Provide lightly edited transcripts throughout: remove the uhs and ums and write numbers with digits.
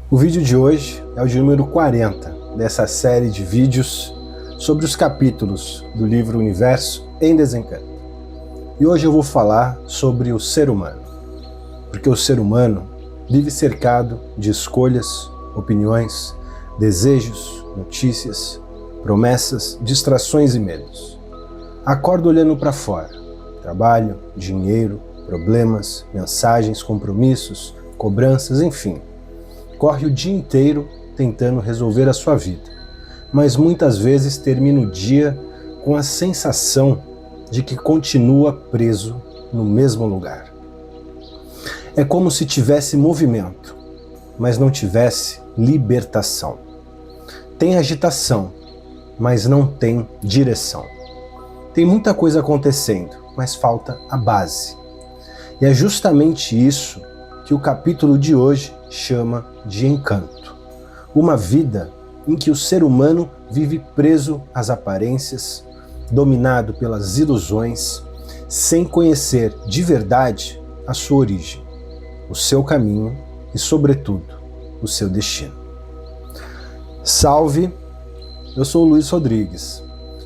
O vídeo de hoje é o de número 40 dessa série de vídeos sobre os capítulos do livro Universo em Desencanto. E hoje eu vou falar sobre o ser humano, porque o ser humano vive cercado de escolhas, opiniões, desejos, notícias, promessas, distrações e medos. Acorda olhando para fora: trabalho, dinheiro, problemas, mensagens, compromissos, cobranças, enfim. Corre o dia inteiro tentando resolver a sua vida, mas muitas vezes termina o dia com a sensação de que continua preso no mesmo lugar. É como se tivesse movimento, mas não tivesse libertação. Tem agitação, mas não tem direção. Tem muita coisa acontecendo, mas falta a base. E é justamente isso que o capítulo de hoje chama de encanto. Uma vida em que o ser humano vive preso às aparências, dominado pelas ilusões, sem conhecer de verdade a sua origem, o seu caminho e, sobretudo, o seu destino. Salve! Eu sou o Luiz Rodrigues.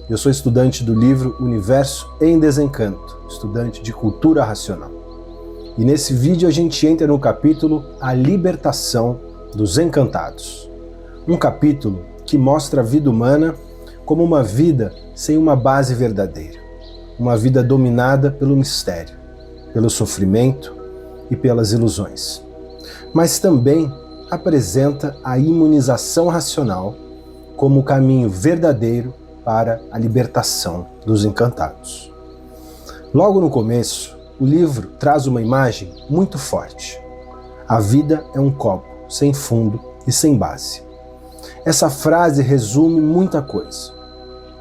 Eu sou estudante do livro Universo em Desencanto, estudante de cultura racional. E nesse vídeo a gente entra no capítulo A Libertação dos Encantados. Um capítulo que mostra a vida humana como uma vida sem uma base verdadeira. Uma vida dominada pelo mistério, pelo sofrimento e pelas ilusões. Mas também apresenta a imunização racional como o caminho verdadeiro para a libertação dos encantados. Logo no começo, o livro traz uma imagem muito forte. A vida é um copo sem fundo e sem base. Essa frase resume muita coisa,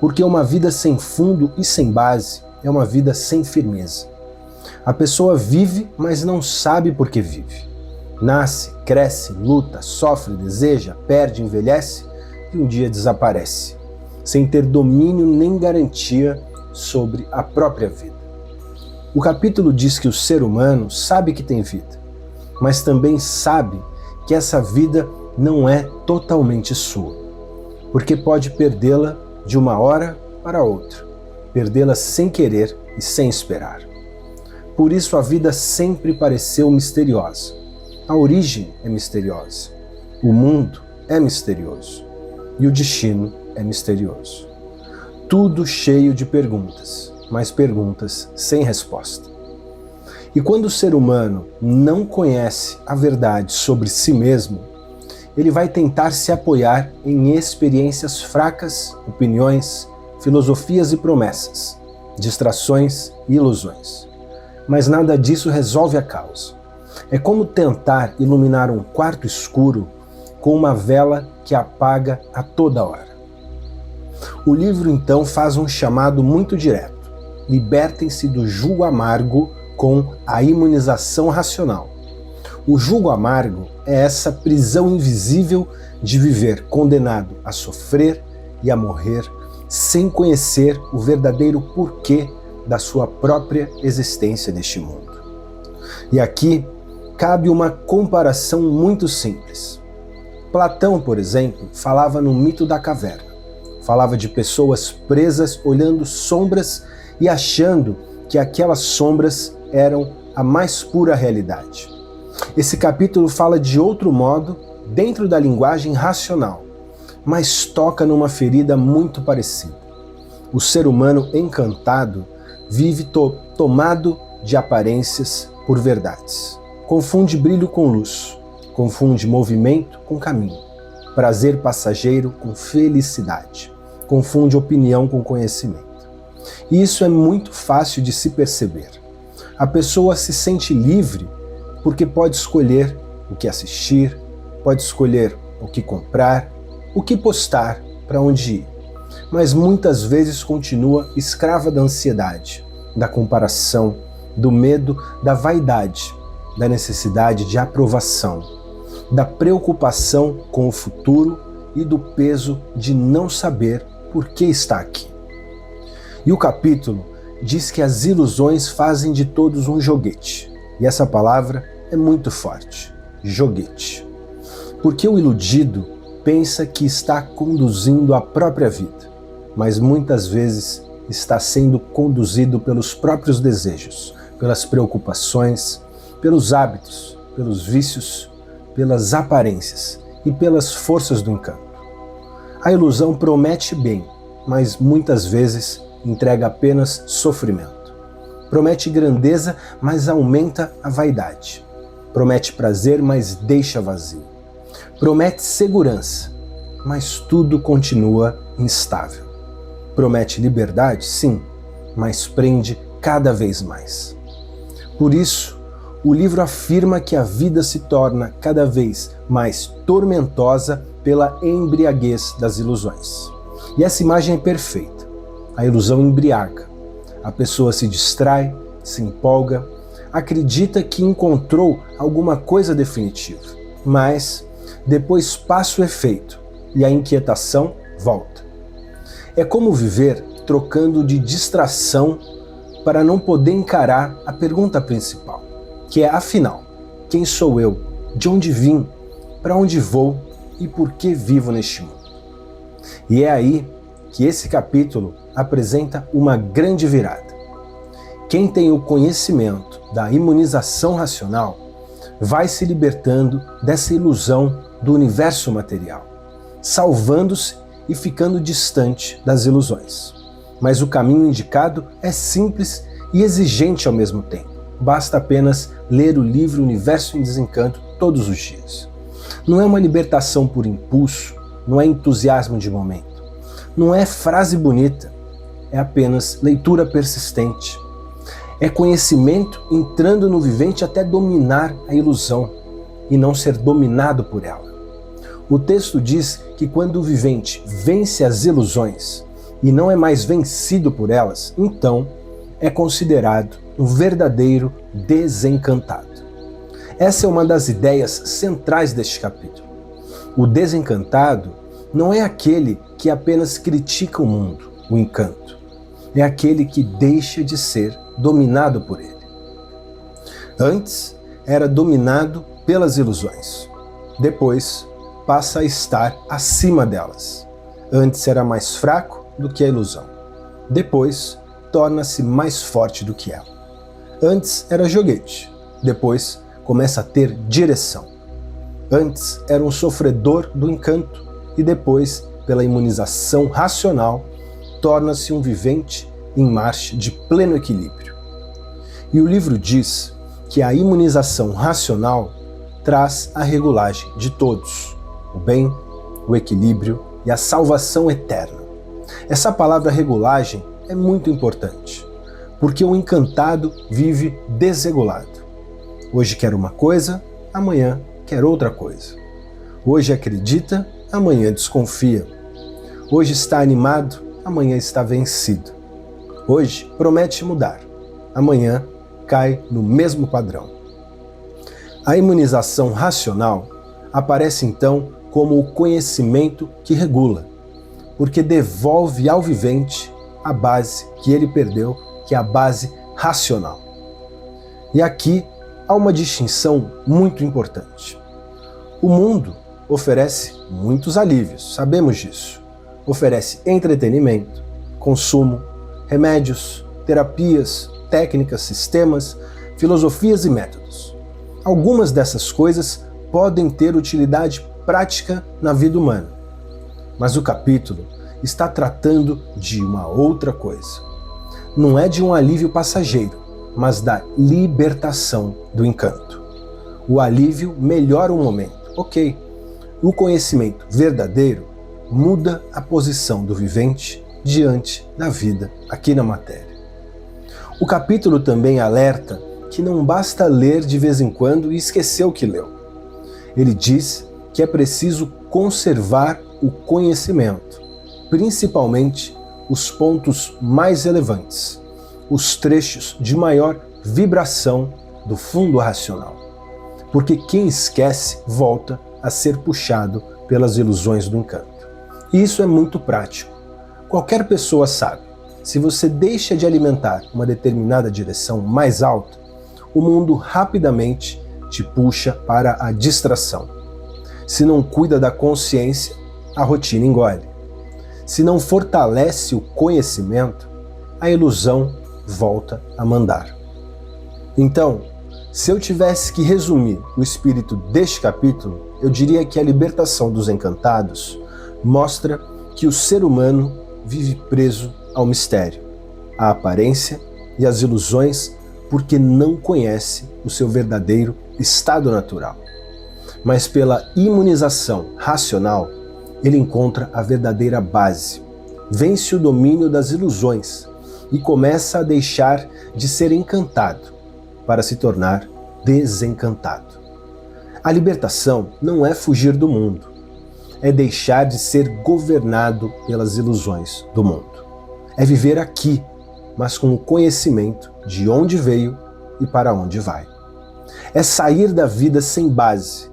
porque uma vida sem fundo e sem base é uma vida sem firmeza. A pessoa vive, mas não sabe por que vive. Nasce, cresce, luta, sofre, deseja, perde, envelhece e um dia desaparece, sem ter domínio nem garantia sobre a própria vida. O capítulo diz que o ser humano sabe que tem vida, mas também sabe que essa vida não é totalmente sua, porque pode perdê-la de uma hora para outra, perdê-la sem querer e sem esperar. Por isso a vida sempre pareceu misteriosa. A origem é misteriosa, o mundo é misterioso e o destino é misterioso. Tudo cheio de perguntas, mas perguntas sem resposta. E quando o ser humano não conhece a verdade sobre si mesmo, ele vai tentar se apoiar em experiências fracas, opiniões, filosofias e promessas, distrações e ilusões. Mas nada disso resolve a causa. É como tentar iluminar um quarto escuro com uma vela que apaga a toda hora. O livro então faz um chamado muito direto: libertem-se do jugo amargo com a imunização racional. O jugo amargo é essa prisão invisível de viver condenado a sofrer e a morrer sem conhecer o verdadeiro porquê da sua própria existência neste mundo. E aqui cabe uma comparação muito simples. Platão, por exemplo, falava no mito da caverna. Falava de pessoas presas olhando sombras e achando que aquelas sombras eram a mais pura realidade. Esse capítulo fala de outro modo, dentro da linguagem racional, mas toca numa ferida muito parecida. O ser humano encantado vive tomado de aparências por verdades. Confunde brilho com luz, confunde movimento com caminho, prazer passageiro com felicidade, confunde opinião com conhecimento. E isso é muito fácil de se perceber. A pessoa se sente livre porque pode escolher o que assistir, pode escolher o que comprar, o que postar, para onde ir. Mas muitas vezes continua escrava da ansiedade, da comparação, do medo, da vaidade, da necessidade de aprovação, da preocupação com o futuro e do peso de não saber por que está aqui. E o capítulo diz que as ilusões fazem de todos um joguete. E essa palavra é muito forte: joguete. Porque o iludido pensa que está conduzindo a própria vida, mas muitas vezes está sendo conduzido pelos próprios desejos, pelas preocupações, pelos hábitos, pelos vícios, pelas aparências e pelas forças do encanto. A ilusão promete bem, mas muitas vezes entrega apenas sofrimento. Promete grandeza, mas aumenta a vaidade. Promete prazer, mas deixa vazio. Promete segurança, mas tudo continua instável. Promete liberdade, sim, mas prende cada vez mais. Por isso, o livro afirma que a vida se torna cada vez mais tormentosa pela embriaguez das ilusões. E essa imagem é perfeita. A ilusão embriaga. A pessoa se distrai, se empolga, acredita que encontrou alguma coisa definitiva, mas depois passa o efeito e a inquietação volta. É como viver trocando de distração para não poder encarar a pergunta principal, que é, afinal, quem sou eu? De onde vim? Para onde vou? E por que vivo neste mundo? E é aí que esse capítulo apresenta uma grande virada. Quem tem o conhecimento da imunização racional vai se libertando dessa ilusão do universo material, salvando-se e ficando distante das ilusões. Mas o caminho indicado é simples e exigente ao mesmo tempo. Basta apenas ler o livro Universo em Desencanto todos os dias. Não é uma libertação por impulso, não é entusiasmo de momento, não é frase bonita, é apenas leitura persistente. É conhecimento entrando no vivente até dominar a ilusão e não ser dominado por ela. O texto diz que quando o vivente vence as ilusões e não é mais vencido por elas, então é considerado um verdadeiro desencantado. Essa é uma das ideias centrais deste capítulo. O desencantado não é aquele que apenas critica o mundo, o encanto. É aquele que deixa de ser dominado por ele. Antes era dominado pelas ilusões. Depois passa a estar acima delas. Antes era mais fraco do que a ilusão. Depois torna-se mais forte do que ela. Antes era joguete. Depois começa a ter direção. Antes era um sofredor do encanto e depois, pela imunização racional, torna-se um vivente em marcha de pleno equilíbrio. E o livro diz que a imunização racional traz a regulagem de todos, o bem, o equilíbrio e a salvação eterna. Essa palavra regulagem é muito importante, porque o encantado vive desregulado. Hoje quer uma coisa, amanhã quer outra coisa. Hoje acredita, amanhã desconfia. Hoje está animado, amanhã está vencido. Hoje promete mudar, amanhã cai no mesmo padrão. A imunização racional aparece então como o conhecimento que regula, porque devolve ao vivente a base que ele perdeu, que é a base racional. E aqui há uma distinção muito importante. O mundo oferece muitos alívios, sabemos disso. Oferece entretenimento, consumo, remédios, terapias, técnicas, sistemas, filosofias e métodos. Algumas dessas coisas podem ter utilidade prática na vida humana, mas o capítulo está tratando de uma outra coisa. Não é de um alívio passageiro, mas da libertação do encanto. O alívio melhora o momento, ok. O conhecimento verdadeiro muda a posição do vivente diante da vida aqui na matéria. O capítulo também alerta que não basta ler de vez em quando e esquecer o que leu. Ele diz que é preciso conservar o conhecimento, principalmente os pontos mais relevantes, os trechos de maior vibração do fundo racional. Porque quem esquece volta a ser puxado pelas ilusões do encanto. E isso é muito prático. Qualquer pessoa sabe, se você deixa de alimentar uma determinada direção mais alta, o mundo rapidamente te puxa para a distração. Se não cuida da consciência, a rotina engole. Se não fortalece o conhecimento, a ilusão volta a mandar. Então, se eu tivesse que resumir o espírito deste capítulo, eu diria que a libertação dos encantados mostra que o ser humano vive preso ao mistério, à aparência e às ilusões porque não conhece o seu verdadeiro estado natural. Mas pela imunização racional, ele encontra a verdadeira base, vence o domínio das ilusões e começa a deixar de ser encantado para se tornar desencantado. A libertação não é fugir do mundo, é deixar de ser governado pelas ilusões do mundo. É viver aqui, mas com o conhecimento de onde veio e para onde vai. É sair da vida sem base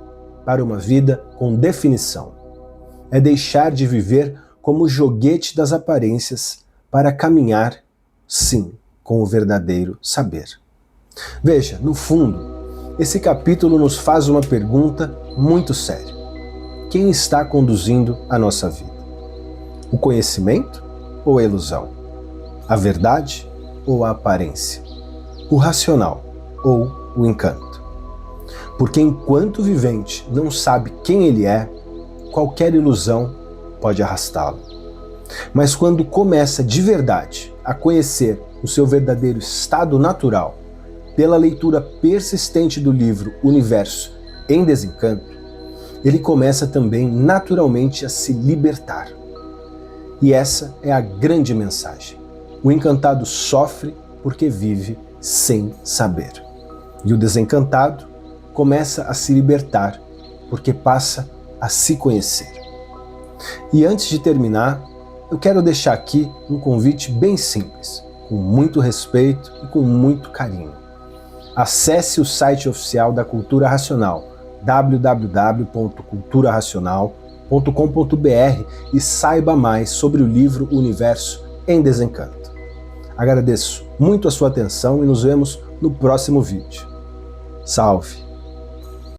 para uma vida com definição. É deixar de viver como joguete das aparências para caminhar, sim, com o verdadeiro saber. Veja, no fundo, esse capítulo nos faz uma pergunta muito séria. Quem está conduzindo a nossa vida? O conhecimento ou a ilusão? A verdade ou a aparência? O racional ou o encanto? Porque enquanto o vivente não sabe quem ele é, qualquer ilusão pode arrastá-lo. Mas quando começa de verdade a conhecer o seu verdadeiro estado natural, pela leitura persistente do livro Universo em Desencanto, ele começa também naturalmente a se libertar. E essa é a grande mensagem. O encantado sofre porque vive sem saber. E o desencantado começa a se libertar porque passa a se conhecer. E antes de terminar, eu quero deixar aqui um convite bem simples, com muito respeito e com muito carinho. Acesse o site oficial da Cultura Racional, www.culturaracional.com.br e saiba mais sobre o livro Universo em Desencanto. Agradeço muito a sua atenção e nos vemos no próximo vídeo. Salve!